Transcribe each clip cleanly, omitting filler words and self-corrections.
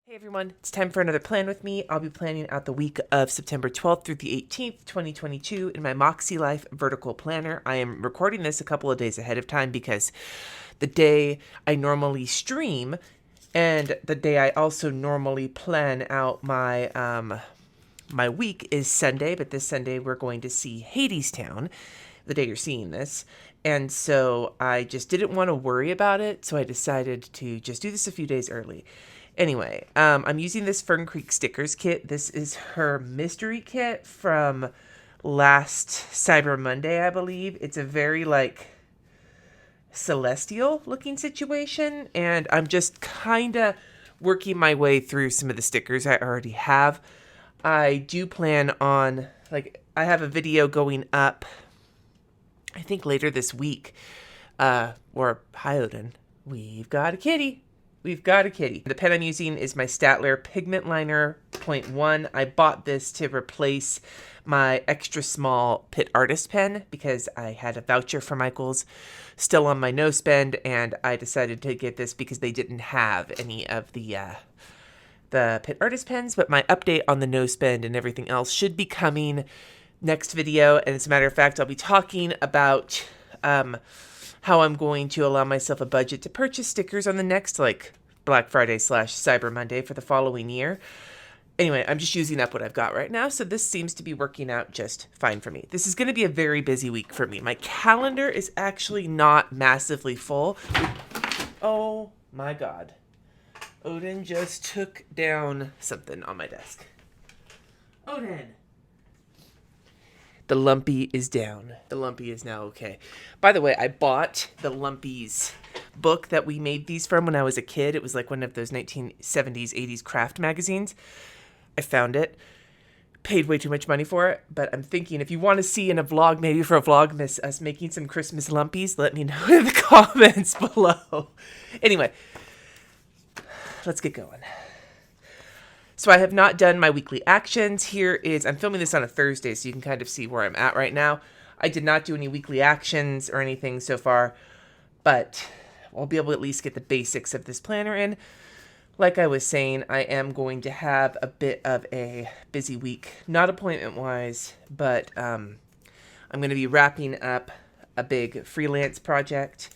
Hey everyone, it's time for another plan with me. I'll be planning out the week of September 12th through the 18th, 2022 in my Makselife Vertical Planner. I am recording this a couple of days ahead of time because the day I normally stream and the day I also normally plan out my week is Sunday, but this Sunday we're going to see Hadestown, the day you're seeing this. And so I just didn't want to worry about it, so I decided to just do this a few days early. Anyway, I'm using this Fern Creek stickers kit. This is her mystery kit from last Cyber Monday, I believe. It's a very, celestial looking situation, and I'm just kind of working my way through some of the stickers I already have. I do plan on, I have a video going up, I think later this week, or hi Odin, we've got a kitty. We've got a kitty. The pen I'm using is my Staedtler Pigment Liner 0.1. I bought this to replace my extra small Pit Artist pen because I had a voucher for Michael's still on my no spend, and I decided to get this because they didn't have any of the Pit Artist pens, but my update on the no spend and everything else should be coming next video. And as a matter of fact, I'll be talking about how I'm going to allow myself a budget to purchase stickers on the next Black Friday / Cyber Monday for the following year. Anyway, I'm just using up what I've got right now, so this seems to be working out just fine for me. This is going to be a very busy week for me. My calendar is actually not massively full. Oh my god. Odin just took down something on my desk. Odin! The Lumpy is down. The Lumpy is now okay. By the way, I bought the Lumpy's book that we made these from when I was a kid. It was like one of those 1970s, 80s craft magazines. I found it. Paid way too much money for it. But I'm thinking if you want to see in a vlog, maybe for a Vlogmas, us making some Christmas Lumpies, let me know in the comments below. Anyway, let's get going. So I have not done my weekly actions. I'm filming this on a Thursday, so you can kind of see where I'm at right now. I did not do any weekly actions or anything so far, but I'll be able to at least get the basics of this planner in. Like I was saying, I am going to have a bit of a busy week, not appointment-wise, but I'm going to be wrapping up a big freelance project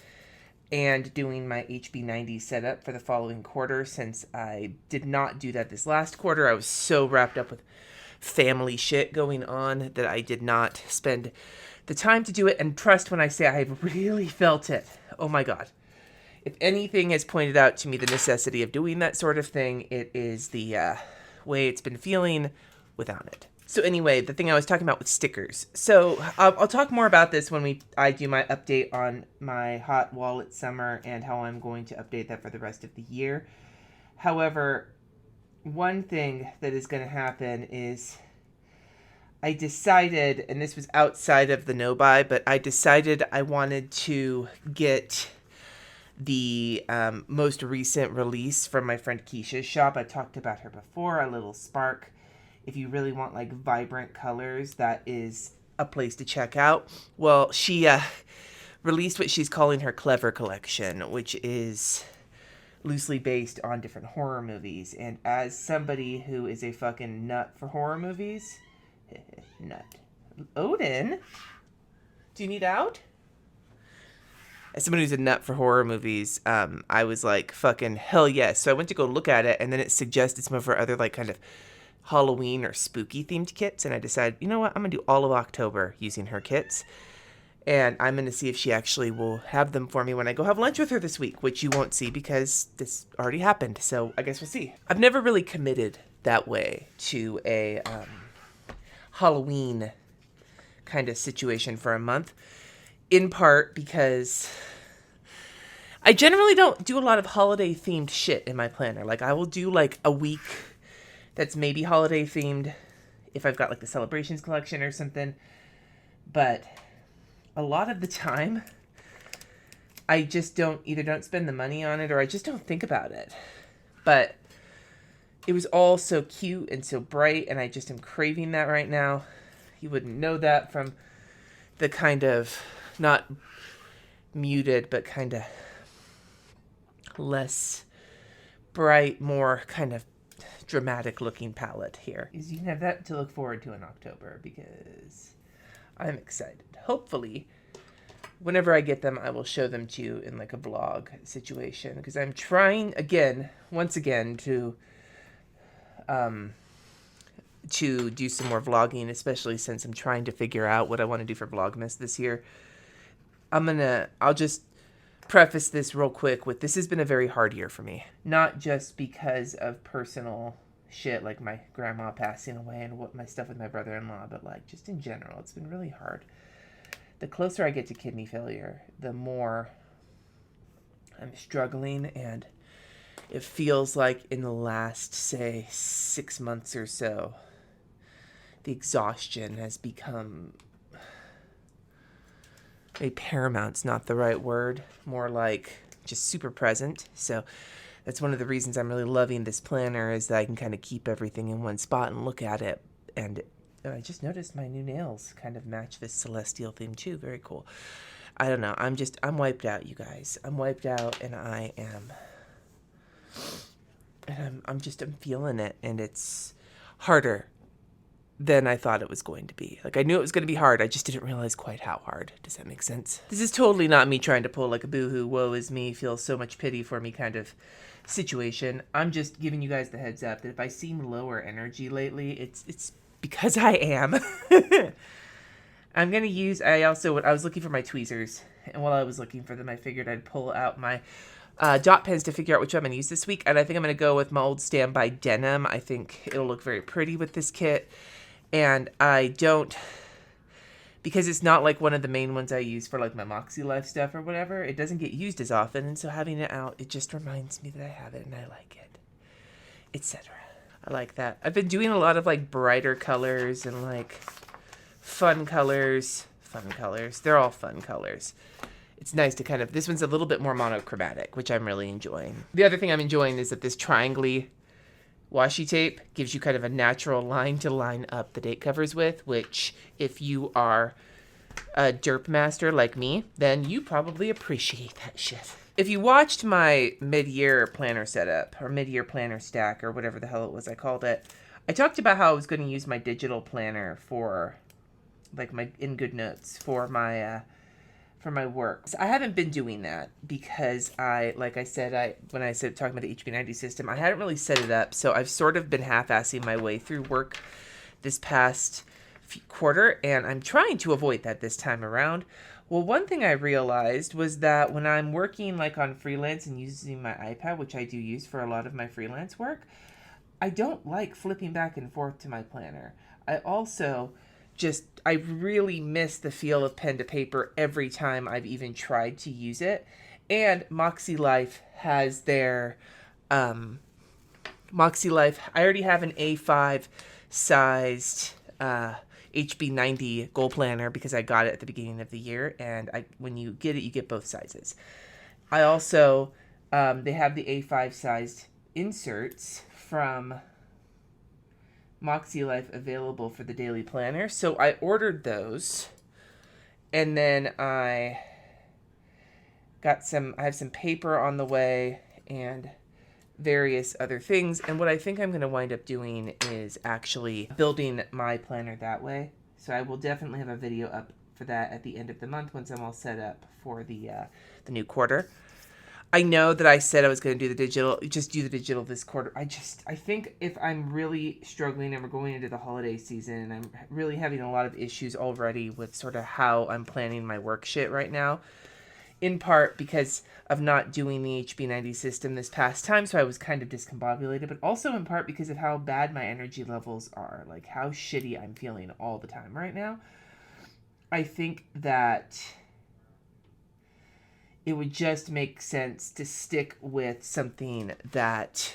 and doing my HB90 setup for the following quarter. Since I did not do that this last quarter, I was so wrapped up with family shit going on that I did not spend the time to do it. And trust when I say I really felt it. Oh my god. If anything has pointed out to me the necessity of doing that sort of thing, it is the way it's been feeling without it. So anyway, the thing I was talking about with stickers. So I'll talk more about this when I do my update on my Hot Wallet Summer and how I'm going to update that for the rest of the year. However, one thing that is going to happen is I decided, and this was outside of the no-buy, but I decided I wanted to get the most recent release from my friend Keisha's shop. I talked about her before, a little Spark. If you really want vibrant colors, that is a place to check out. Well, she released what she's calling her Clever Collection, which is loosely based on different horror movies. And as somebody who is a fucking nut for horror movies, nut. Odin, do you need out? As someone who's a nut for horror movies, I was like, fucking hell yes. So I went to go look at it, and then it suggested some of her other kind of Halloween or spooky themed kits, and I decided, you know what, I'm gonna do all of October using her kits, and I'm gonna see if she actually will have them for me when I go have lunch with her this week, which you won't see because this already happened, so I guess we'll see. I've never really committed that way to a Halloween kind of situation for a month, in part because I generally don't do a lot of holiday themed shit in my planner. I will do a week that's maybe holiday themed if I've got the celebrations collection or something. But a lot of the time, I just don't spend the money on it, or I just don't think about it. But it was all so cute and so bright, and I just am craving that right now. You wouldn't know that from the kind of, not muted, but kind of less bright, more kind of dramatic looking palette here. You can have that to look forward to in October because I'm excited. Hopefully, whenever I get them, I will show them to you in like a vlog situation because I'm trying once again to do some more vlogging, especially since I'm trying to figure out what I want to do for Vlogmas this year. I'll just preface this real quick with this has been a very hard year for me. Not just because of personal shit like my grandma passing away and what my stuff with my brother-in-law, but like just in general, it's been really hard. The closer I get to kidney failure, the more I'm struggling, and it feels like in the last, say, 6 months or so, the exhaustion has become paramount's not the right word, more like just super present. So that's one of the reasons I'm really loving this planner, is that I can kind of keep everything in one spot and look at it. And I just noticed my new nails kind of match this celestial theme too. Very cool. I don't know. I'm wiped out, you guys. I'm wiped out, and I'm feeling it, and it's harder than I thought it was going to be. Like, I knew it was going to be hard. I just didn't realize quite how hard. Does that make sense? This is totally not me trying to pull like a boohoo, woe is me, feel so much pity for me kind of situation. I'm just giving you guys the heads up that if I seem lower energy lately, it's because I am. I'm going to use, I was looking for my tweezers, and while I was looking for them, I figured I'd pull out my dot pens to figure out which one I'm going to use this week, and I think I'm going to go with my old Standby Denim. I think it'll look very pretty with this kit, and because it's not like one of the main ones I use for like my Makselife stuff or whatever, it doesn't get used as often, and so having it out, it just reminds me that I have it and I like it, etc. I like that. I've been doing a lot of like brighter colors and like fun colors. They're all fun colors. It's nice to kind of, this one's a little bit more monochromatic, which I'm really enjoying. The other thing I'm enjoying is that this triangle washi tape gives you kind of a natural line to line up the date covers with, which if you are a derp master like me, then you probably appreciate that shit. If you watched my mid-year planner setup, or mid-year planner stack, or whatever the hell it was I called it, I talked about how I was going to use my digital planner for, like, my in good notes for my work. So I haven't been doing that because talking about the HB90 system, I hadn't really set it up, so I've sort of been half-assing my way through work this past quarter, and I'm trying to avoid that this time around. Well, one thing I realized was that when I'm working like on freelance and using my iPad, which I do use for a lot of my freelance work, I don't like flipping back and forth to my planner. I really miss the feel of pen to paper every time I've even tried to use it. And Makselife has their, I already have an A5 sized, HB90 goal planner because I got it at the beginning of the year, and when you get it, you get both sizes. I also, they have the A5 sized inserts from Makselife available for the daily planner, so I ordered those, and then I have some paper on the way and various other things, and what I think I'm going to wind up doing is actually building my planner that way. So I will definitely have a video up for that at the end of the month once I'm all set up for the new quarter. I know that I said I was going to do the digital this quarter. I think if I'm really struggling and we're going into the holiday season and I'm really having a lot of issues already with sort of how I'm planning my work shit right now, in part because of not doing the HB90 system this past time, so I was kind of discombobulated, but also in part because of how bad my energy levels are, like how shitty I'm feeling all the time right now. I think that it would just make sense to stick with something that,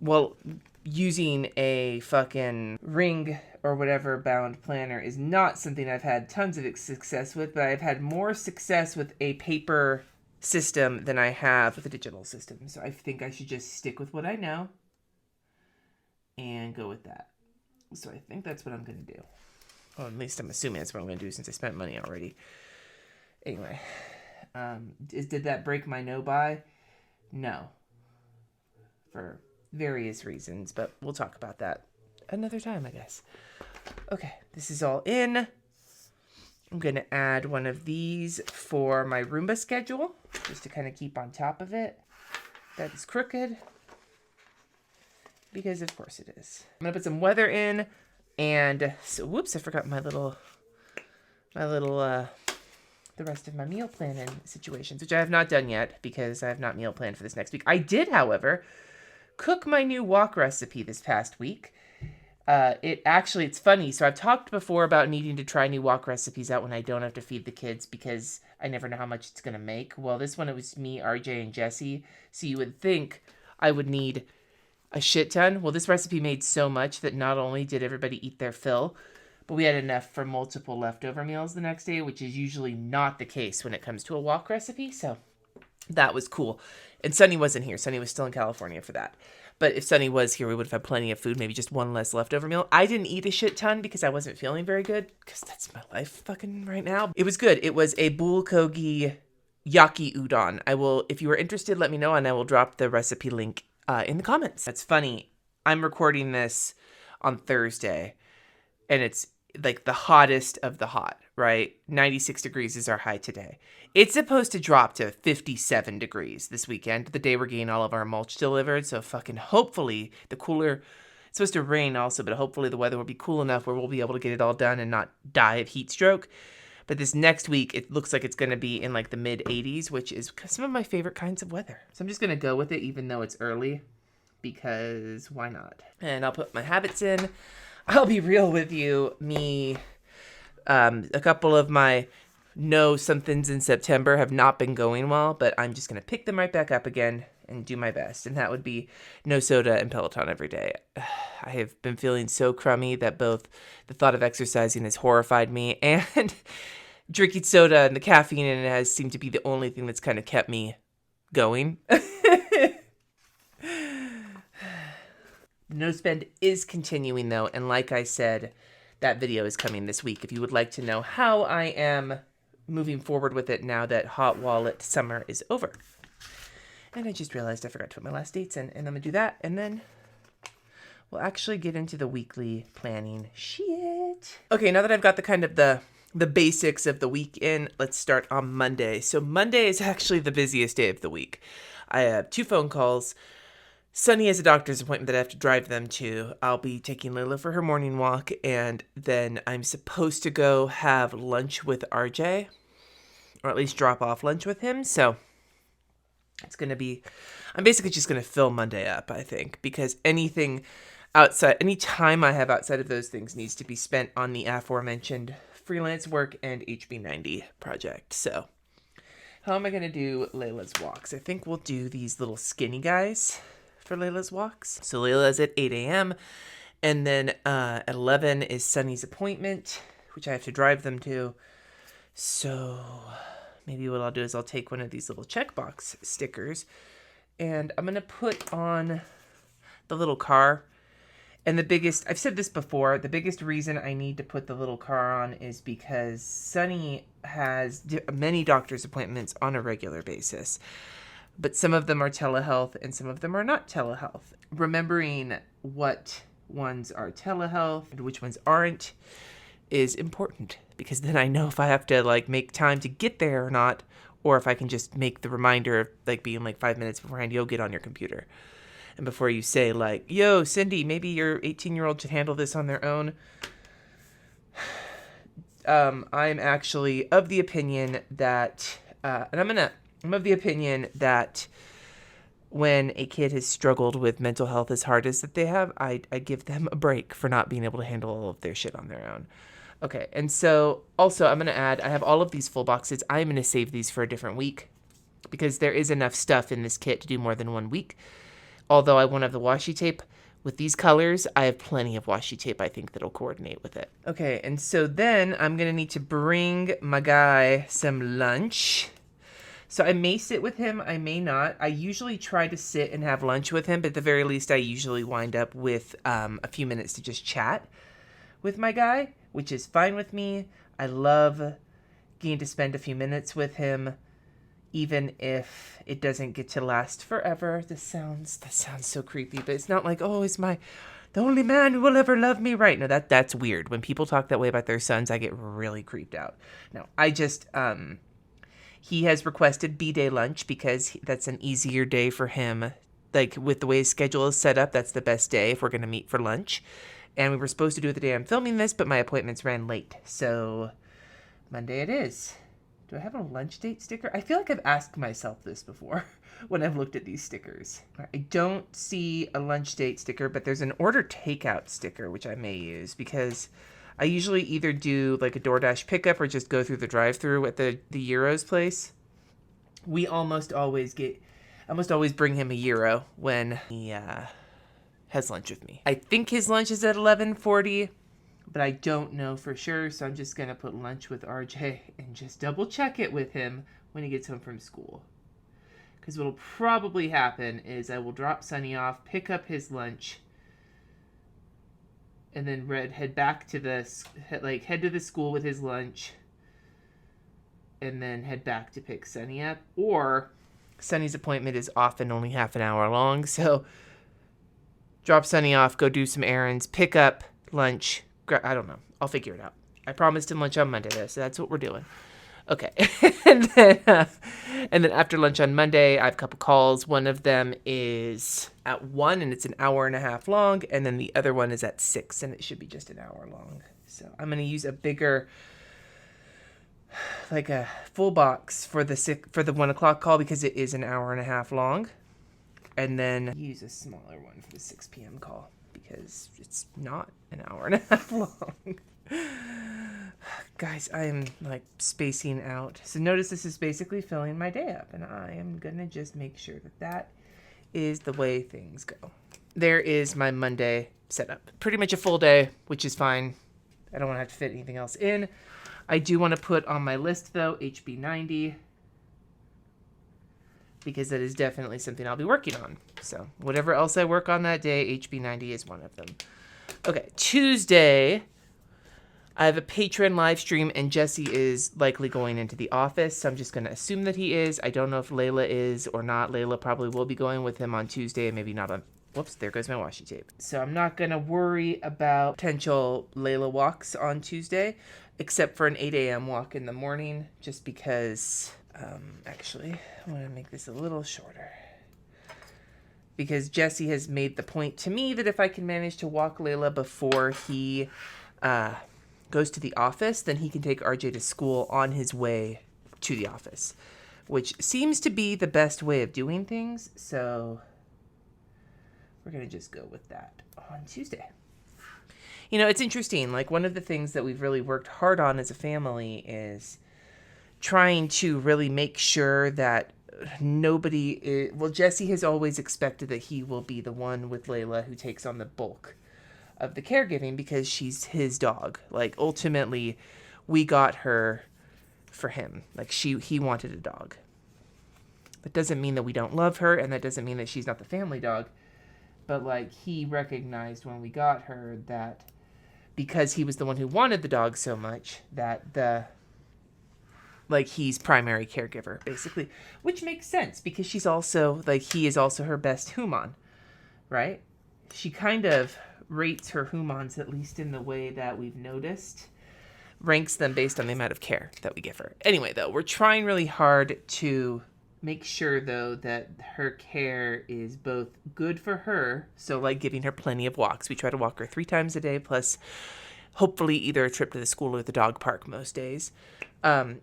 well, using a fucking ring or whatever bound planner is not something I've had tons of success with, but I've had more success with a paper system than I have with a digital system. So I think I should just stick with what I know and go with that. So I think that's what I'm going to do. Well, at least I'm assuming that's what I'm going to do since I spent money already. Anyway, did that break my no buy? No. For various reasons, but we'll talk about that another time, I guess. Okay, this is all in. I'm going to add one of these for my Roomba schedule, just to kind of keep on top of it. That is crooked, because of course it is. I'm going to put some weather in, and so, whoops, I forgot the rest of my meal planning situations, which I have not done yet, because I have not meal planned for this next week. I did, however, cook my new wok recipe this past week. It's funny. So I've talked before about needing to try new wok recipes out when I don't have to feed the kids because I never know how much it's going to make. Well, this one, it was me, RJ, and Jesse. So you would think I would need a shit ton. Well, this recipe made so much that not only did everybody eat their fill, but we had enough for multiple leftover meals the next day, which is usually not the case when it comes to a wok recipe. So that was cool. And Sunny wasn't here. Sunny was still in California for that. But if Sunny was here, we would have had plenty of food, maybe just one less leftover meal. I didn't eat a shit ton because I wasn't feeling very good, because that's my life fucking right now. It was good. It was a bulgogi yaki udon. If you are interested, let me know, and I will drop the recipe link in the comments. That's funny. I'm recording this on Thursday, and it's like the hottest of the hot, right? 96 degrees is our high today. It's supposed to drop to 57 degrees this weekend, the day we're getting all of our mulch delivered. So fucking hopefully it's supposed to rain also, but hopefully the weather will be cool enough where we'll be able to get it all done and not die of heat stroke. But this next week, it looks like it's going to be in like the mid 80s, which is some of my favorite kinds of weather. So I'm just going to go with it even though it's early, because why not? And I'll put my habits in. I'll be real with you. A couple of my somethings in September have not been going well, but I'm just going to pick them right back up again and do my best. And that would be no soda and Peloton every day. I have been feeling so crummy that both the thought of exercising has horrified me, and drinking soda and the caffeine in it has seemed to be the only thing that's kind of kept me going. No spend is continuing though, and like I said, that video is coming this week. If you would like to know how I am moving forward with it now that Hot Wallet summer is over. And I just realized I forgot to put my last dates in, and I'm gonna do that, and then we'll actually get into the weekly planning shit. Okay, now that I've got the basics of the week in, let's start on Monday. So Monday is actually the busiest day of the week. I have 2 phone calls. Sunny has a doctor's appointment that I have to drive them to. I'll be taking Layla for her morning walk, and then I'm supposed to go have lunch with RJ, or at least drop off lunch with him. So I'm basically just going to fill Monday up, I think, because any time I have outside of those things needs to be spent on the aforementioned freelance work and HB90 project. So how am I going to do Layla's walks? I think we'll do these little skinny guys for Layla's walks. So Layla's at 8 a.m. And then at 11 is Sunny's appointment, which I have to drive them to. So maybe what I'll do is I'll take one of these little checkbox stickers and I'm going to put on the little car. And I've said this before, the biggest reason I need to put the little car on is because Sunny has many doctor's appointments on a regular basis. But some of them are telehealth and some of them are not telehealth. Remembering what ones are telehealth and which ones aren't is important, because then I know if I have to make time to get there or not, or if I can just make the reminder of being 5 minutes beforehand, yo, get on your computer. And before you say yo, Cindy, maybe your 18-year-old should handle this on their own. I'm actually of the opinion that, I'm of the opinion that when a kid has struggled with mental health as hard as that they have, I give them a break for not being able to handle all of their shit on their own. Okay, and so also I'm going to add, I have all of these full boxes. I'm going to save these for a different week because there is enough stuff in this kit to do more than 1 week. Although I won't have the washi tape. With these colors, I have plenty of washi tape, I think, that'll coordinate with it. Okay, and so then I'm going to need to bring my guy some lunch. So I may sit with him, I may not. I usually try to sit and have lunch with him, but at the very least I usually wind up with a few minutes to just chat with my guy, which is fine with me. I love getting to spend a few minutes with him. even if it doesn't get to last forever. That sounds so creepy, but it's not like, oh, it's the only man who will ever love me, right? No, that's weird. When people talk that way about their sons, I get really creeped out. No, I just he has requested B-Day lunch because that's an easier day for him. Like, with the way his schedule is set up, that's the best day if we're going to meet for lunch. And we were supposed to do it the day I'm filming this, but my appointments ran late. So Monday it is. Do I have a lunch date sticker? I feel like I've asked myself this before when I've looked at these stickers. I don't see a lunch date sticker, but there's an order takeout sticker, which I may use because I usually either do like a DoorDash pickup or just go through the drive-thru at the Gyros place. We almost always bring him a gyro when he has lunch with me. I think his lunch is at 11:40, but I don't know for sure, so I'm just going to put lunch with RJ and just double check it with him when he gets home from school. Because what will probably happen is I will drop Sunny off, pick up his lunch, and then head to the school with his lunch, and then head back to pick Sunny up. Or Sunny's appointment is often only half an hour long, so drop Sunny off, go do some errands, pick up lunch. I don't know. I'll figure it out. I promised him lunch on Monday, though, so that's what we're doing. Okay. and then after lunch on Monday, I have a couple calls. One of them is at 1, and it's an hour and a half long, and then the other one is at 6, and it should be just an hour long. So I'm going to use a bigger, like a full box for the 1 o'clock call because it is an hour and a half long, and then use a smaller one for the 6 p.m. call because it's not an hour and a half long. Guys, I am like spacing out. So notice this is basically filling my day up, and I am going to just make sure that is the way things go. There is my Monday setup. Pretty much a full day, which is fine. I don't want to have to fit anything else in. I do want to put on my list, though, HB90, because that is definitely something I'll be working on. So whatever else I work on that day, HB90 is one of them. Okay, Tuesday, I have a patron live stream, and Jesse is likely going into the office, so I'm just going to assume that he is. I don't know if Layla is or not. Layla probably will be going with him on Tuesday, and maybe not on... Whoops, there goes my washi tape. So I'm not going to worry about potential Layla walks on Tuesday, except for an 8 a.m. walk in the morning, just because... actually, I want to make this a little shorter. Because Jesse has made the point to me that if I can manage to walk Layla before he goes to the office, then he can take RJ to school on his way to the office, which seems to be the best way of doing things. So we're going to just go with that on Tuesday. You know, it's interesting. Like, one of the things that we've really worked hard on as a family is trying to really make sure that Jesse has always expected that he will be the one with Layla who takes on the bulk of the caregiving because she's his dog. Like, ultimately, we got her for him. Like, he wanted a dog. That doesn't mean that we don't love her, and that doesn't mean that she's not the family dog. But, like, he recognized when we got her that because he was the one who wanted the dog so much, that he's primary caregiver, basically. Which makes sense, because she's also, he is also her best human, right? She kind of rates her humans, at least in the way that we've noticed, ranks them based on the amount of care that we give her. Anyway, though, we're trying really hard to make sure, though, that her care is both good for her, so, giving her plenty of walks. We try to walk her 3 times a day, plus hopefully either a trip to the school or the dog park most days.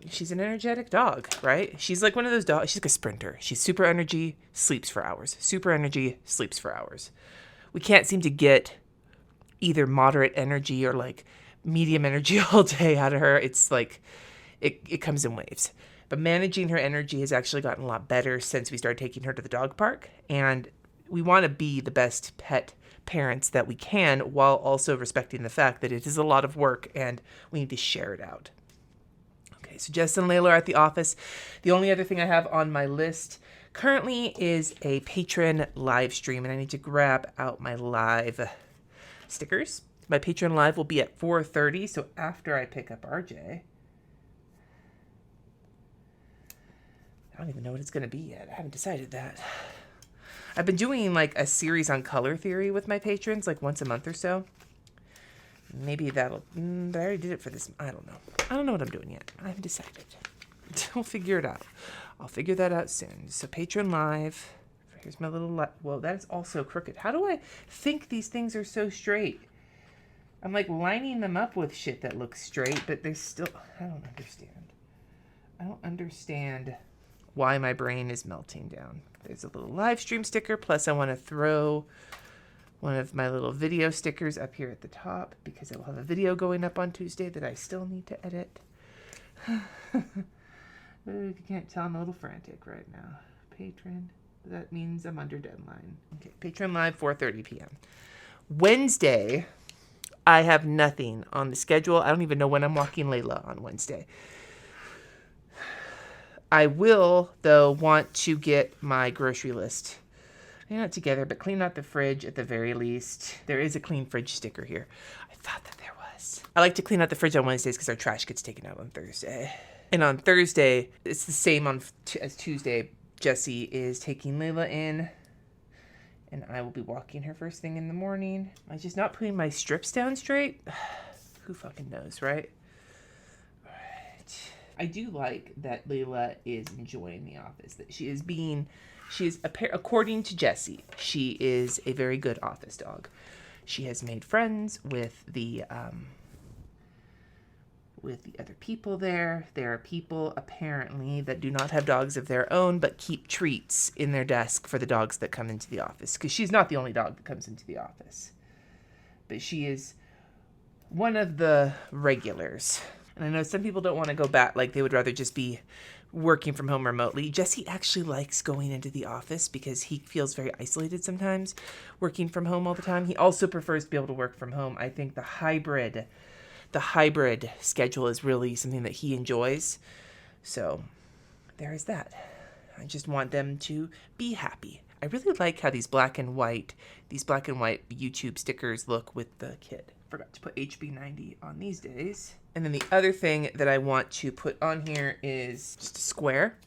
She's an energetic dog, right? She's like one of those dogs. She's like a sprinter. She's super energy, sleeps for hours. Super energy, sleeps for hours. We can't seem to get either moderate energy or medium energy all day out of her. It's it comes in waves. But managing her energy has actually gotten a lot better since we started taking her to the dog park. And we want to be the best pet parents that we can, while also respecting the fact that it is a lot of work and we need to share it out. Okay, so Jess and Layla are at the office. The only other thing I have on my list currently is a patron live stream, and I need to grab out my live stickers. My patron live will be at 4:30, so after I pick up RJ. I don't even know what it's going to be yet. I haven't decided that. I've been doing like a series on color theory with my patrons, like once a month or so. Maybe that'll, but I already did it for this. I don't know. I don't know what I'm doing yet. I haven't decided. We'll figure it out. I'll figure that out soon. So Patreon Live. Here's my little, whoa, that is also crooked. How do I think these things are so straight? I'm like lining them up with shit that looks straight, but they're still, I don't understand. I don't understand why my brain is melting down. There's a little live stream sticker, plus I want to throw one of my little video stickers up here at the top because I will have a video going up on Tuesday that I still need to edit. If you can't tell, I'm a little frantic right now. Patron. That means I'm under deadline. Okay, Patreon Live, 4:30 p.m. Wednesday, I have nothing on the schedule. I don't even know when I'm walking Layla on Wednesday. I will, though, want to get my grocery list. Not together, but clean out the fridge at the very least. There is a clean fridge sticker here. I thought that there was. I like to clean out the fridge on Wednesdays because our trash gets taken out on Thursday. And on Thursday, it's the same as Tuesday. Jessie is taking Layla in, and I will be walking her first thing in the morning. Am I just not putting my strips down straight? Who fucking knows, right? All right. I do like that Layla is enjoying the office. That she is, according to Jessie, she is a very good office dog. She has made friends with the other people there. There are people, apparently, that do not have dogs of their own, but keep treats in their desk for the dogs that come into the office. Because she's not the only dog that comes into the office. But she is one of the regulars. And I know some people don't want to go back, like they would rather just be working from home remotely. Jesse actually likes going into the office because he feels very isolated sometimes, working from home all the time. He also prefers to be able to work from home. I think the hybrid schedule is really something that he enjoys. So there is that. I just want them to be happy. I really like how these black and white YouTube stickers look with the kid. Forgot to put HB90 on these days. And then the other thing that I want to put on here is just a square,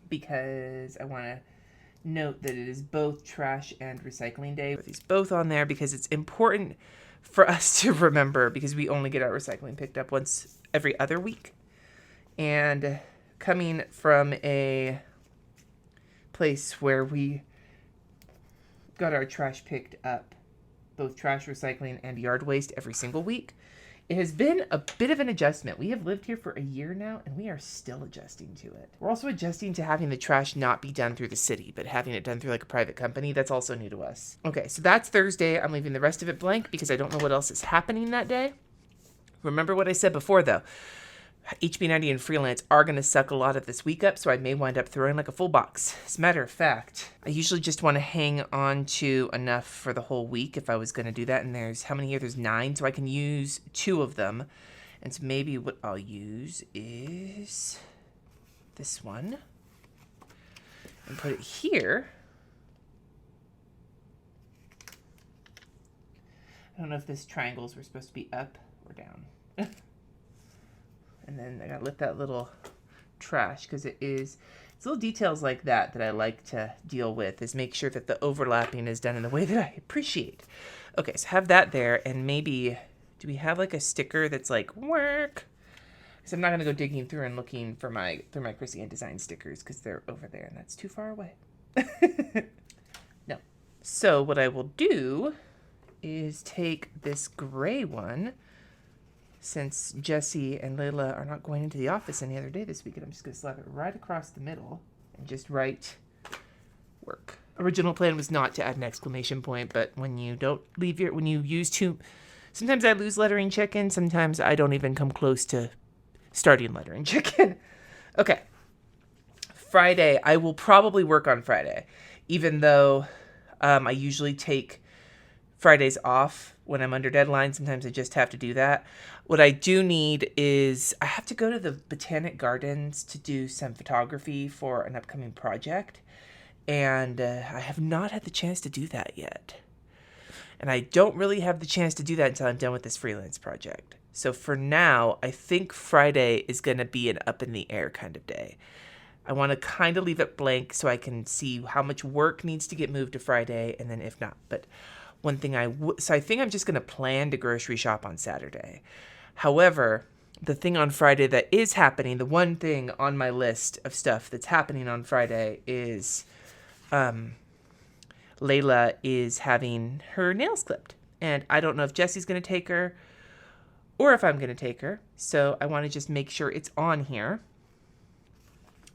because I want to note that it is both trash and recycling day. Put these both on there because it's important for us to remember, because we only get our recycling picked up once every other week. And coming from a place where we got our trash picked up, both trash, recycling, and yard waste every single week, it has been a bit of an adjustment. We have lived here for a year now, and we are still adjusting to it. We're also adjusting to having the trash not be done through the city, but having it done through like a private company. That's also new to us. Okay, so that's Thursday. I'm leaving the rest of it blank because I don't know what else is happening that day. Remember what I said before, though. HB90 and freelance are going to suck a lot of this week up, so I may wind up throwing like a full box. As a matter of fact, I usually just want to hang on to enough for the whole week if I was going to do that. And there's, how many here? There's 9, so I can use 2 of them. And so maybe what I'll use is this one and put it here. I don't know if this triangles were supposed to be up or down. And then I gotta lift that little trash because it's little details like that that I like to deal with, is make sure that the overlapping is done in the way that I appreciate. Okay, so have that there, and maybe, do we have like a sticker that's like, work? Because I'm not gonna go digging through and looking for through my Chrissy Ann Design stickers because they're over there and that's too far away. No. So what I will do is take this gray one, since Jessie and Layla are not going into the office any other day this week, and I'm just going to slap it right across the middle and just write work. Original plan was not to add an exclamation point, but when you use two, sometimes I lose lettering chicken, sometimes I don't even come close to starting lettering chicken. Okay. Friday, I will probably work on Friday, even though I usually take Fridays off when I'm under deadline. Sometimes I just have to do that. What I do need is I have to go to the Botanic Gardens to do some photography for an upcoming project. And I have not had the chance to do that yet. And I don't really have the chance to do that until I'm done with this freelance project. So for now, I think Friday is going to be an up in the air kind of day. I want to kind of leave it blank so I can see how much work needs to get moved to Friday, and then if not. But one thing so I think I'm just going to plan to grocery shop on Saturday. However, the thing on Friday that is happening, the one thing on my list of stuff that's happening on Friday is Layla is having her nails clipped. And I don't know if Jesse's going to take her or if I'm going to take her. So I want to just make sure it's on here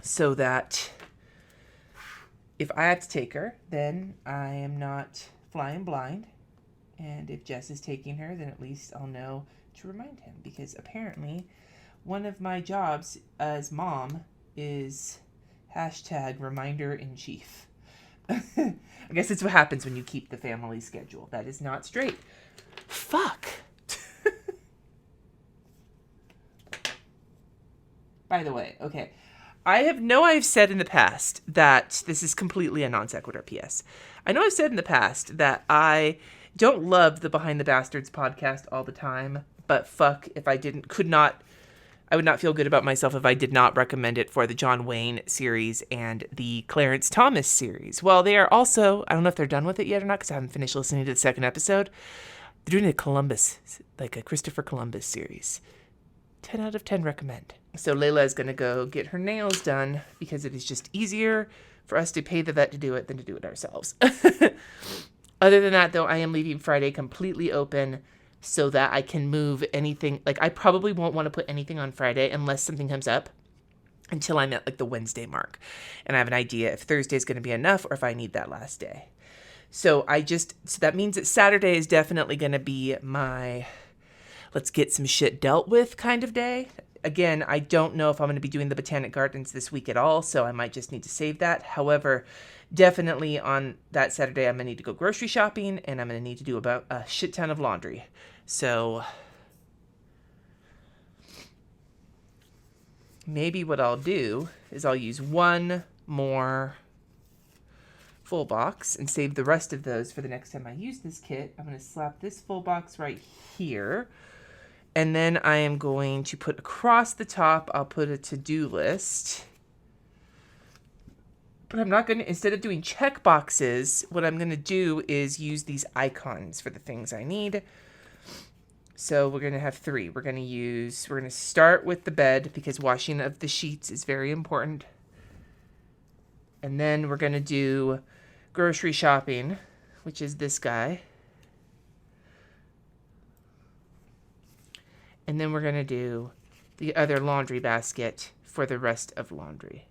so that if I have to take her, then I am not flying blind. And if Jess is taking her, then at least I'll know to remind him. Because apparently one of my jobs as mom is #reminder-in-chief. I guess it's what happens when you keep the family schedule. That is not straight. Fuck. By the way, okay. I've said in the past that this is completely a non sequitur PS. I know I've said in the past that I don't love the Behind the Bastards podcast all the time, but fuck if I I would not feel good about myself if I did not recommend it for the John Wayne series and the Clarence Thomas series. Well, they are also, I don't know if they're done with it yet or not because I haven't finished listening to the second episode. They're doing a Christopher Columbus series. 10 out of 10 recommend. So Layla is going to go get her nails done because it is just easier for us to pay the vet to do it than to do it ourselves. Other than that, though, I am leaving Friday completely open so that I can move anything. Like, I probably won't want to put anything on Friday unless something comes up until I'm at, like, the Wednesday mark. And I have an idea if Thursday is going to be enough or if I need that last day. So that means that Saturday is definitely going to be my let's get some shit dealt with kind of day. Again, I don't know if I'm going to be doing the Botanic Gardens this week at all, so I might just need to save that. However, definitely on that Saturday, I'm going to need to go grocery shopping, and I'm going to need to do about a shit ton of laundry. So maybe what I'll do is I'll use one more full box and save the rest of those for the next time I use this kit. I'm going to slap this full box right here. And then I am going to put across the top, I'll put a to-do list. But I'm not going to, instead of doing check boxes, what I'm going to do is use these icons for the things I need. So we're going to have 3. We're going to start with the bed because washing of the sheets is very important. And then we're going to do grocery shopping, which is this guy. And then we're going to do the other laundry basket for the rest of laundry.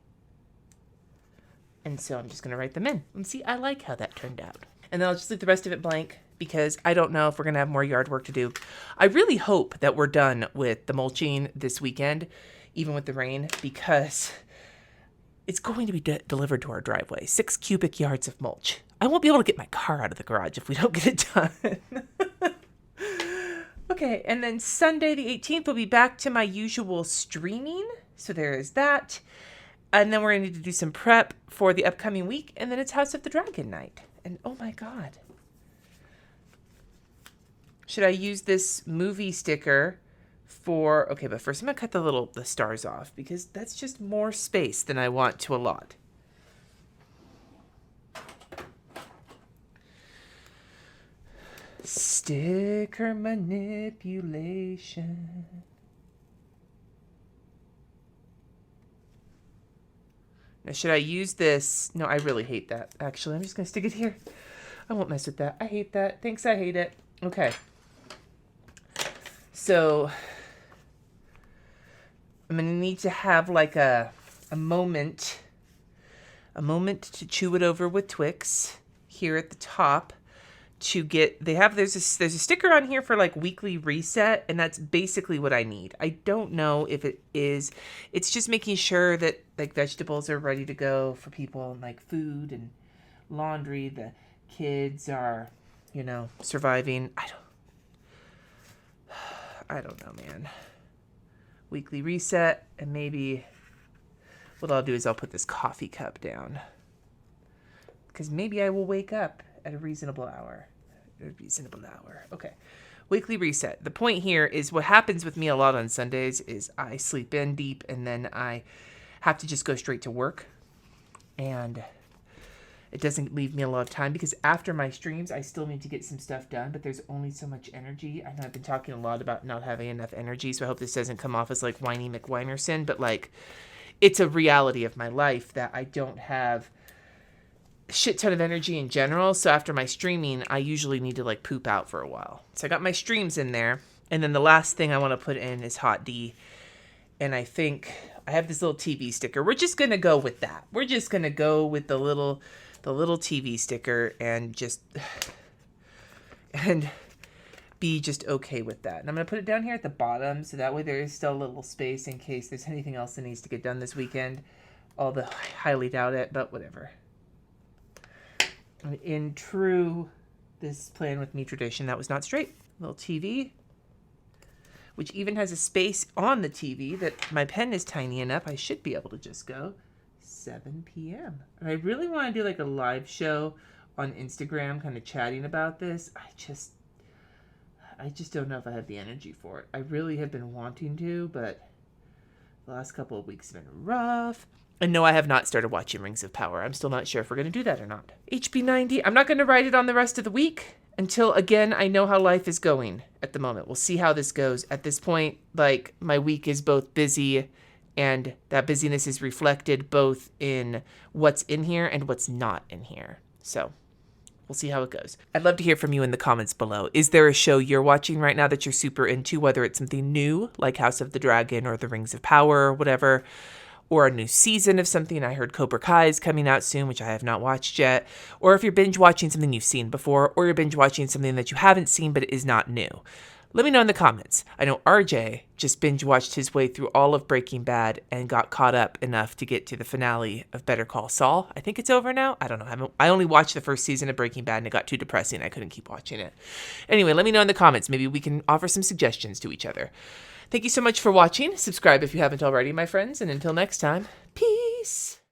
And so I'm just going to write them in. And see, I like how that turned out. And then I'll just leave the rest of it blank because I don't know if we're going to have more yard work to do. I really hope that we're done with the mulching this weekend, even with the rain, because it's going to be delivered to our driveway. 6 cubic yards of mulch. I won't be able to get my car out of the garage if we don't get it done. Okay, and then Sunday the 18th will be back to my usual streaming. So there is that. And then we're going to need to do some prep for the upcoming week. And then it's House of the Dragon night. And oh my God. Should I use this movie sticker for... Okay, but first I'm going to cut the stars off because that's just more space than I want to allot. Sticker manipulation. Now, should I use this? No, I really hate that. Actually, I'm just going to stick it here. I won't mess with that. I hate that. Thanks, I hate it. Okay. So, I'm going to need to have like a moment to chew it over with Twix here at the top. To get, there's a sticker on here for like weekly reset, and that's basically what I need. I don't know if it is. It's just making sure that like vegetables are ready to go for people, and like food and laundry. The kids are, surviving. I don't know, man. Weekly reset, and maybe what I'll do is I'll put this coffee cup down because maybe I will wake up at a reasonable hour. Okay. Weekly reset. The point here is what happens with me a lot on Sundays is I sleep in deep and then I have to just go straight to work. And it doesn't leave me a lot of time because after my streams, I still need to get some stuff done, but there's only so much energy. I know I've been talking a lot about not having enough energy, so I hope this doesn't come off as like whiny McWhinerson, but like it's a reality of my life that I don't have a shit ton of energy in general. So after my streaming, I usually need to like poop out for a while. So I got my streams in there. And then the last thing I want to put in is Hot D. And I think I have this little TV sticker. We're just going to go with that. We're just going to go with the little TV sticker and just be just okay with that. And I'm going to put it down here at the bottom so that way there is still a little space in case there's anything else that needs to get done this weekend. Although I highly doubt it, but whatever. In true This Plan With Me tradition, that was not straight. Little TV, which even has a space on the TV that my pen is tiny enough. I should be able to just go 7 p.m. And I really want to do like a live show on Instagram kind of chatting about this. I just don't know if I have the energy for it. I really have been wanting to, but the last couple of weeks have been rough. And no, I have not started watching Rings of Power. I'm still not sure if we're going to do that or not. HB90, I'm not going to write it on the rest of the week until, again, I know how life is going at the moment. We'll see how this goes. At this point, like, my week is both busy, and that busyness is reflected both in what's in here and what's not in here. So we'll see how it goes. I'd love to hear from you in the comments below. Is there a show you're watching right now that you're super into, whether it's something new, like House of the Dragon or The Rings of Power or whatever, or a new season of something? I heard Cobra Kai is coming out soon, which I have not watched yet. Or if you're binge watching something you've seen before, or you're binge watching something that you haven't seen but is not new. Let me know in the comments. I know RJ just binge watched his way through all of Breaking Bad and got caught up enough to get to the finale of Better Call Saul. I think it's over now. I don't know. I only watched the first season of Breaking Bad and it got too depressing. I couldn't keep watching it. Anyway, let me know in the comments. Maybe we can offer some suggestions to each other. Thank you so much for watching. Subscribe if you haven't already, my friends. And until next time, peace.